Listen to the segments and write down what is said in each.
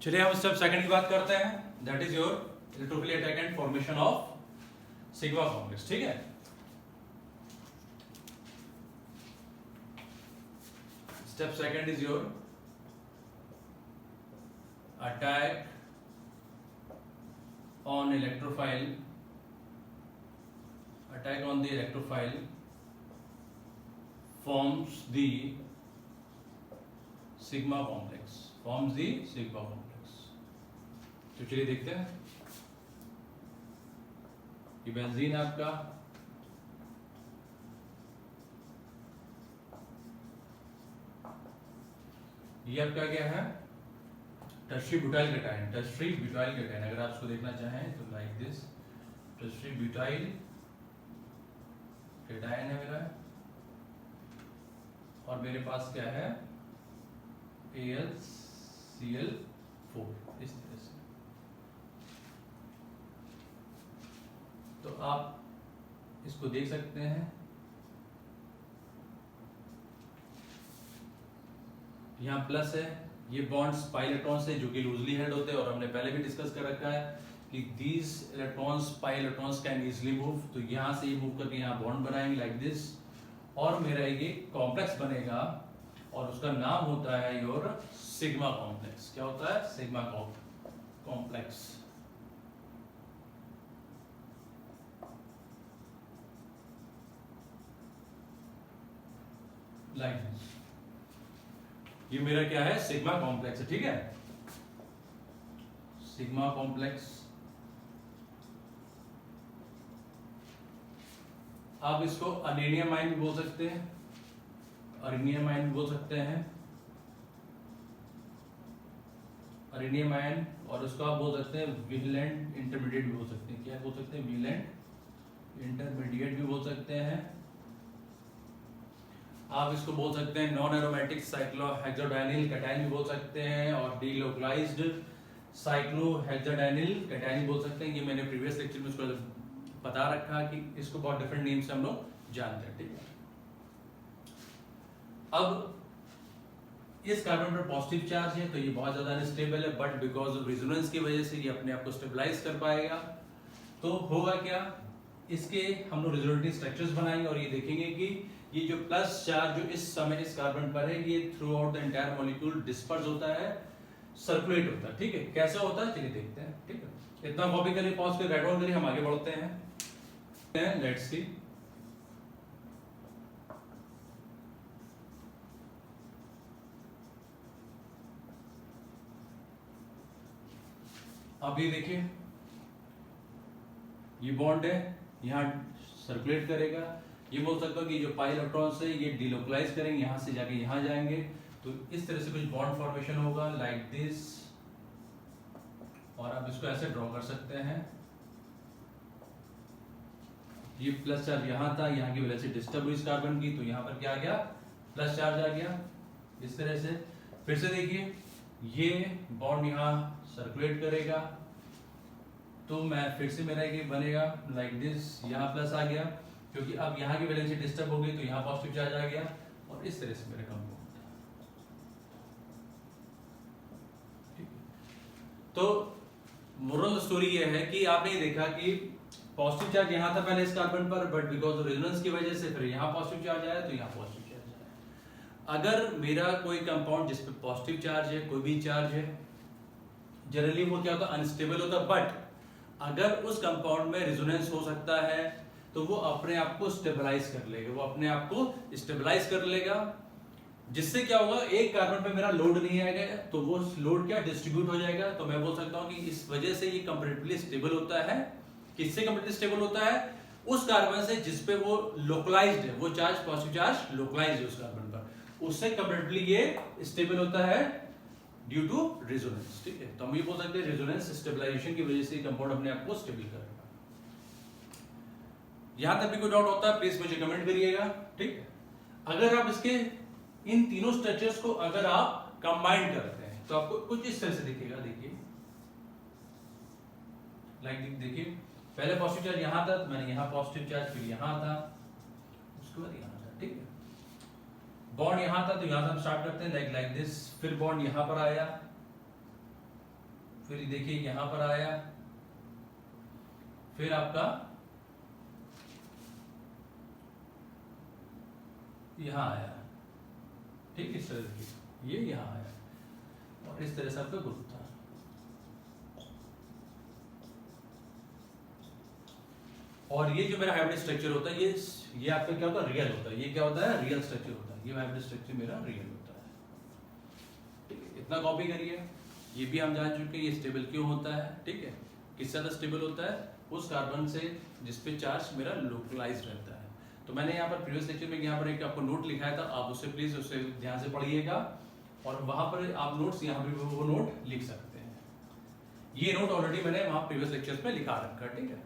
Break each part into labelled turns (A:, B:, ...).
A: चलिए हम step second की बात करते हैं, that is your electrophilic attack and formation of sigma complex. ठीक है, step second is your attack on electrophile, attack on the electrophile forms the sigma complex, forms the sigma complex। तो चलिए देखते हैं, ये बेंजीन है आपका, ये आपका क्या है, tertiary butyl cation. Tertiary butyl cation अगर आप इसको देखना चाहें तो like this, tertiary butyl cation है मेरा, और मेरे पास क्या है AlCl4 इस तरह से। तो आप इसको देख सकते हैं, यहाँ प्लस है, ये बॉन्ड्स पाई इलेक्ट्रॉन्स है जो कि लूजली हेल्ड होते हैं, और हमने पहले भी डिस्कस कर रखा है कि these electrons pi electrons can easily move. तो यहाँ से ये मूव करके यहाँ बॉन्ड बनाएंगे लाइक दिस, और मेरा ये कॉम्प्लेक्स बनेगा और उसका नाम होता है योर सिग्मा कॉम्प्लेक्स। क्या होता है? Sigma complex. लाइक दिस, ये मेरा क्या है? सिग्मा कॉम्प्लेक्स है। ठीक है, सिग्मा कॉम्प्लेक्स। आप इसको अरेनियम आयन भी बोल सकते हैं, अरेनियम आयन भी बोल सकते हैं, अरेनियम आयन, और उसको आप बोल सकते हैं वेलेंट इंटरमीडिएट भी बोल सकते हैं। क्या बोल सकते हैं? वेलेंट इंटरमीडिएट भी बोल सकते हैं। आप इसको बोल सकते हैं नॉन एरोमेटिक साइक्लोहेक्साडाइनिल कैटायन भी बोल सकते हैं, और डीलोकलाइज्ड साइक्लोहेक्साडाइनिल कैटायन भी बोल सकते हैं। ये मैंने प्रीवियस लेक्चर में उसको बता रखा कि इसको बहुत डिफरेंट नेम से हम लोग जानते हैं। ठीक है, अब इस कार्बन पर पॉजिटिव चार्ज है तो ये बहुत ज्यादा अनस्टेबल है, बट बिकॉज ऑफ रेजोनेंस की वजह से ये अपने आप को स्टेबलाइज कर पाएगा। तो होगा क्या, इसके हम लोग रेजोनेटिव स्ट्रक्चर्स बनाएंगे और ये देखेंगे कि ये जो प्लस चार्ज जो इस समय इस कार्बन पर है, ये through out the entire molecule disperse होता है, सर्कुलेट होता है। ठीक है, कैसा होता है चलिए देखते हैं। ठीक है, इतना कॉपी करिए, पॉज कर राइट डाउन करिए, हम आगे बढ़ते हैं। लेट्स सी, अब ये देखिए, ये बॉन्ड है, यहाँ सर्कुलेट करेगा। ये बोल सकता हूँ कि जो पाई इलेक्ट्रॉन्स है ये डिलोकलाइज करेंगे, यहाँ से जाके यहाँ जाएंगे, तो इस तरह से कुछ बॉन्ड फॉर्मेशन होगा लाइक दिस, और आप इसको ऐसे ड्रॉ कर सकते हैं। ये प्लस चार्ज यहाँ था, यहाँ की वजह से डिस्टर्ब हुई इस कार्बन की, तो यहाँ पर क्या आ गया? प्लस चार्ज आ गया। इस तरह से फिर से देखिए, ये बॉन्ड यहाँ सर्कुलेट करेगा, तो मैं फिर से मेरा ये बनेगा लाइक दिस, यहाँ प्लस आ गया क्योंकि अब यहाँ की वैलेंसी डिस्टर्ब हो गई, तो यहाँ पॉजिटिव चार्ज आ गया, और इस तरह से मेरा कंपाउंड। ठीक है, तो मोरल स्टोरी ये है कि आपने ये देखा कि पॉजिटिव चार्ज यहाँ था पहले इस कार्बन पर, बट बिकॉज ऑफ रेजोनेंस की वजह से फिर यहाँ पॉजिटिव चार्ज आया, तो यहाँ पॉजिटिव चार्ज आया। अगर मेरा कोई कंपाउंड जिस पे पॉजिटिव चार्ज है, कोई भी चार्ज है, जनरली वो क्या होता है? अनस्टेबल होता है, बट अगर उस कंपाउंड में रेजोनेंस हो सकता है तो वो अपने आप को स्टेबलाइज कर लेगा, वो अपने आप को स्टेबलाइज कर लेगा, जिससे क्या होगा? एक कार्बन पे मेरा लोड नहीं आएगा, तो वो लोड क्या डिस्ट्रीब्यूट हो जाएगा। तो मैं बोल सकता हूँ कि इस वजह से ये कंपैरेटिवली स्टेबल होता है। किससे कंपैरेटिवली स्टेबल होता है? उस कार्बन से जिस पे वो लोकलाइज्ड है, वो चार्ज पॉजिटिव चार्ज लोकलाइज्ड है उस कार्बन पर, उससे कंपैरेटिवली ये स्टेबल होता है ड्यू टू रेजोनेंस। ठीक है, तो हम ये बोल सकते हैं रेजोनेंस स्टेबलाइजेशन की वजह से कंपाउंड अपने आप को स्टेबल करेगा। यहां तक भी कोई डाउट होता है प्लीज मुझे कमेंट करिएगा। ठीक है, अगर आप इसके इन तीनों स्ट्रक्चर्स को अगर आप कंबाइन करते हैं तो आपको कुछ इस तरह से दिखेगा। देखिए लाइक देखिए, पहले पॉजिटिव चार्ज यहां था, मैंने यहां पॉजिटिव चार्ज, फिर यहां था, उसके बाद यहां था। ठीक है, बॉन्ड यहां था, तो यहां से हम स्टार्ट करते हैं लाइक दिस, फिर बॉन्ड यहां पर आया, फिर देखिए यहां पर आया, फिर आपका यहां आया, ठीक, इस तरह से ये यहां आया और इस तरह से आपका ग्रुप था। और ये जो मेरा हाइब्रिड स्ट्रक्चर होता है ये आपका क्या होता है, रियल होता है। ये क्या होता है, रियल स्ट्रक्चर होता है। ये हाइब्रिड स्ट्रक्चर मेरा रियल होता है, ठीक है। इतना कॉपी करिए। ये भी हम जान चुके हैं ये स्टेबल क्यों होता है, ठीक है। किससे ज्यादा स्टेबल होता है, उस कार्बन से जिसपे चार्ज मेरा लोकलाइज रहता है। तो मैंने यहाँ पर प्रीवियस लेक्चर में यहाँ पर एक आपको नोट लिखाया था, आप उसे प्लीज उसे ध्यान से पढ़िएगा और वहां पर आप नोट्स यहाँ पे वो नोट लिख सकते हैं। ये नोट ऑलरेडी मैंने वहां प्रीवियस लेक्चर्स में लिखा रखा, ठीक है।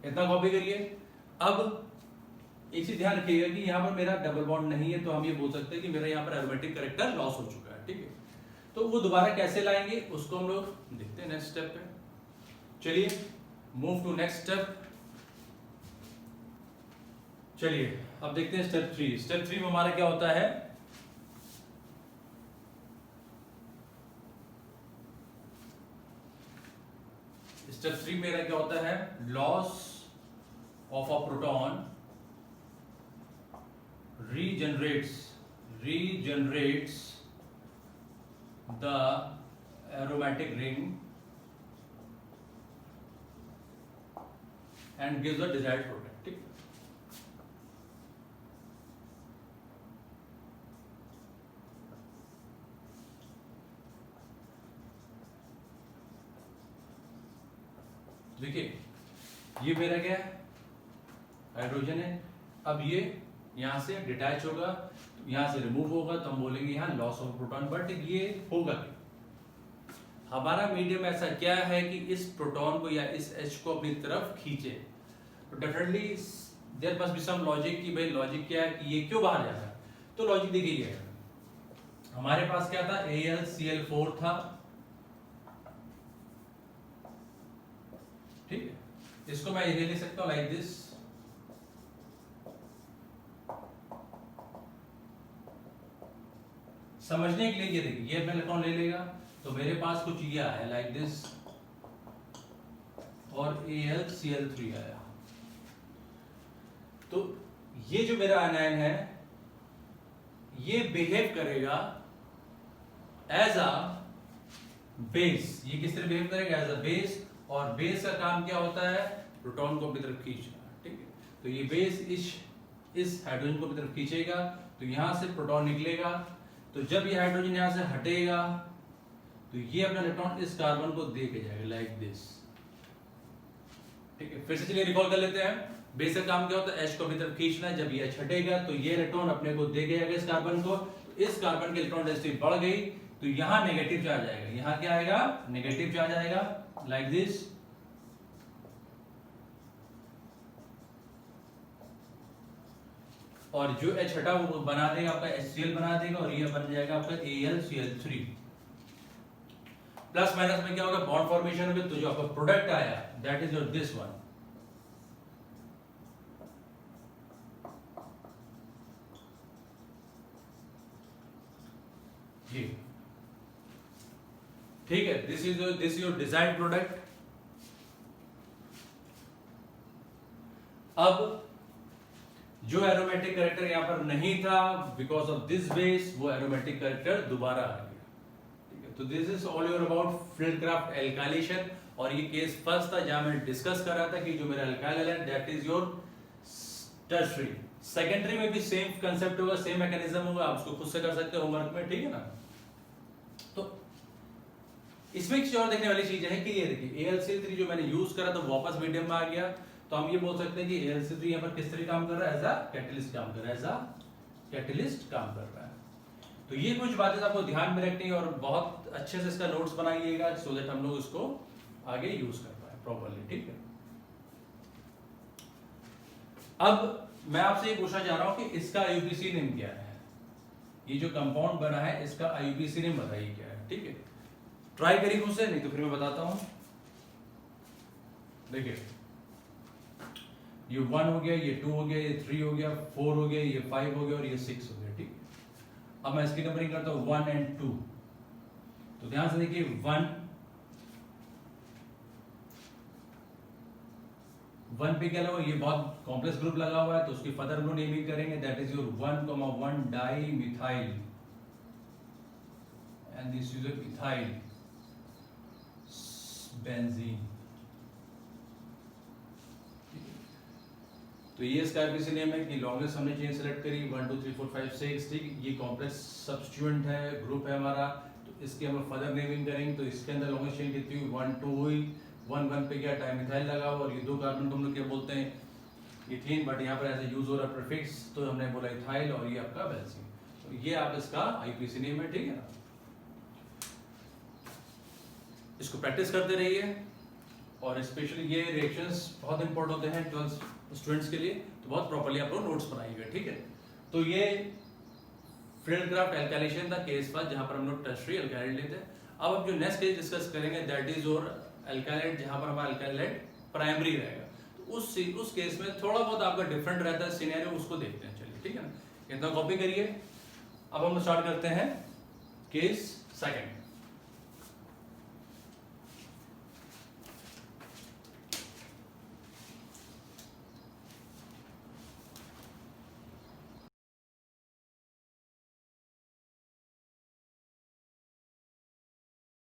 A: इतना कॉपी करिए। अब एक चीज ध्यान रखिएगा कि यहाँ पर मेरा डबल बॉन्ड नहीं है, तो हम ये बोल सकते हैं कि मेरा यहाँ पर एरोमेटिक कैरेक्टर लॉस हो चुका है, ठीक है। तो वो दोबारा कैसे लाएंगे उसको हम लोग देखते हैं नेक्स्ट स्टेप पे। चलिए मूव टू नेक्स्ट स्टेप। चलिए अब देखते हैं स्टेप 3। स्टेप 3 में हमारा क्या होता है, स्टेप 3 मेरा क्या होता है, loss of a proton regenerates the aromatic ring and gives the desired product, ठीक। देखिए ये मेरा क्या है, हाइड्रोजन है। अब ये यहां से डिटैच होगा, यहां से रिमूव होगा, तो हम बोलेंगे यहां लॉस ऑफ प्रोटॉन। बट ये होगा कि हमारा मीडियम ऐसा क्या है कि इस प्रोटॉन को या इस H को अपनी तरफ खींचे। तो definitely there must be some logic कि भाई लॉजिक क्या है कि ये क्यों बाहर जा रहा है। तो लॉजिक देखिए ये हमारे पास क्या था, AlCl4 था, ठीक है। इसको मैं ये लिख सकता हूं लाइक दिस, समझने के लिए। ये देखिए ये अपना इलेक्ट्रॉन ले लेगा तो मेरे पास कुछ ये आया लाइक दिस और AlCl3 आया। तो ये जो मेरा आयन है ये बिहेव करेगा एज अ बेस। ये किस तरह बिहेव करेगा, एज अ बेस। और बेस का काम क्या होता है, प्रोटॉन को अपनी तरफ खींचना, ठीक है। तो ये बेस इस हाइड्रोजन को अपनी तरफ खींचेगा, तो यहां से प्रोटॉन निकलेगा। तो जब ये हाइड्रोजन यहां से हटेगा तो ये अपना इलेक्ट्रॉन इस कार्बन को दे के जाएगा लाइक दिस, ठीक है। फिर से चलिए रिकॉल कर लेते हैं। बेस का काम क्या होता है, H को अपनी तरफ खींचना है। जब ये H हटेगा तो ये इलेक्ट्रॉन अपने को दे के जाएगा इस कार्बन को। तो इस कार्बन की इलेक्ट्रॉन डेंसिटी बढ़ गई तो यहां नेगेटिव चार्ज आएगा, यहां क्या आएगा, नेगेटिव चार्ज आएगा लाइक दिस। और जो H हटा वो बना देगा आपका HCl बना देगा और ये बन जाएगा आपका AlCl3। प्लस माइनस में क्या होगा, बॉन्ड फॉर्मेशन में। तो जो आपका प्रोडक्ट आया that is your this one, ये ठीक है। This is your desired product. अब जो एरोमेटिक कैरेक्टर यहां पर नहीं था बिकॉज ऑफ दिस बेस, वो एरोमेटिक कैरेक्टर दोबारा आ गया, ठीक है। तो this is all your about Friedel Crafts alkylation. और ये केस फर्स्ट था जहां मैंने डिस्कस कर रहा था कि जो मेरा एल्काइल है that is your tertiary. Secondary में भी सेम कंसेप्ट होगा, सेम मैकेनिज्म होगा, आप उसको खुद से कर सकते हो होमवर्क में, ठीक है ना। तो इसमें एक चीज और देखने वाली चीज है कि ये देखिए AlCl3 जो मैंने यूज करा तो वापस मीडियम में आ गया। तो हम ये बोल सकते हैं कि AlCl3 यहाँ पर किस तरह काम कर रहा है, एज अ कैटलिस्ट काम कर रहा है, एज अ कैटलिस्ट काम कर रहा है। तो ये कुछ बातें आपको ध्यान में रखनी है और बहुत अच्छे से इसका नोट्स बनाइएगा सो दैट हम लोग इसको आगे यूज कर पाए प्रॉपर्ली, ठीक है। अब मैं आपसे ये पूछना चाह रहा हूं कि इसका IUPAC नेम क्या है। ये जो कंपाउंड बना है इसका IUPAC नेम बताइए क्या है, ठीक है। ट्राई करिए खुद से, नहीं तो फिर मैं बताता हूं। देखिए ये 1 हो गया, ये 2 हो गया, ये 3 हो गया, 4 हो गया, ये 5 हो गया और ये 6 हो गया, ठीक है। अब मैं इसकी नंबरिंग करता हूं 1 और 2। तो तो ध्यान से देखिए 1 पे क्या लगा, ये बहुत कॉम्प्लेक्स ग्रुप लगा हुआ है तो उसकी फर्दर हम लोग नेमिंग करेंगे, that is your 1,1 dimethyl and this is your ethyl benzene. तो ये इसका आईपीसी नेम है कि लॉन्गेस्ट हमने चेन सेलेक्ट करी 1 2 3 4 5 6, ठीक। ये कॉम्प्लेक्स सब्स्टिट्यूएंट है, ग्रुप है हमारा, तो इसके हम फर्दर नेमिंग करेंगे। तो इसके अंदर लॉन्गेस्ट चेन कितनी हुई, 1 2 हुई, 1 पे क्या डाइमिथाइल लगा हुआ, और ये दो कार्बन को हम लोग क्या बोलते हैं, इथीन, बट यहाँ पर ऐसे यूज हो रहा है प्रीफिक्स, तो हमने बोला इथाइल, और ये आपका बेंजीन। तो ये आप इसका आईपीसी नेम है, ठीक है ना। इसको प्रैक्टिस करते रहिए, और स्पेशली ये रिएक्शंस बहुत इंपॉर्टेंट होते हैं 12 स्टूडेंट्स के लिए, तो बहुत प्रॉपर्ली आप लोग नोट्स बनाइएगा, ठीक है। तो ये फ्रेडक्राफ्ट एल्काइलेशन था केस फर्स्ट, जहां पर हम लोग टर्शियरी एल्काइलेट लेते हैं। अब हम जो नेक्स्ट केस डिस्कस करेंगे दैट इज और एल्काइलेट, जहां पर हमारा एल्काइलेट प्राइमरी रहेगा। तो उस केस में थोड़ा बहुत आपका डिफरेंट रहता है सिनेरियो, उसको देखते हैं, चलिए, ठीक है ना। इतना कॉपी करिए। अब हम स्टार्ट करते हैं केस सेकंड।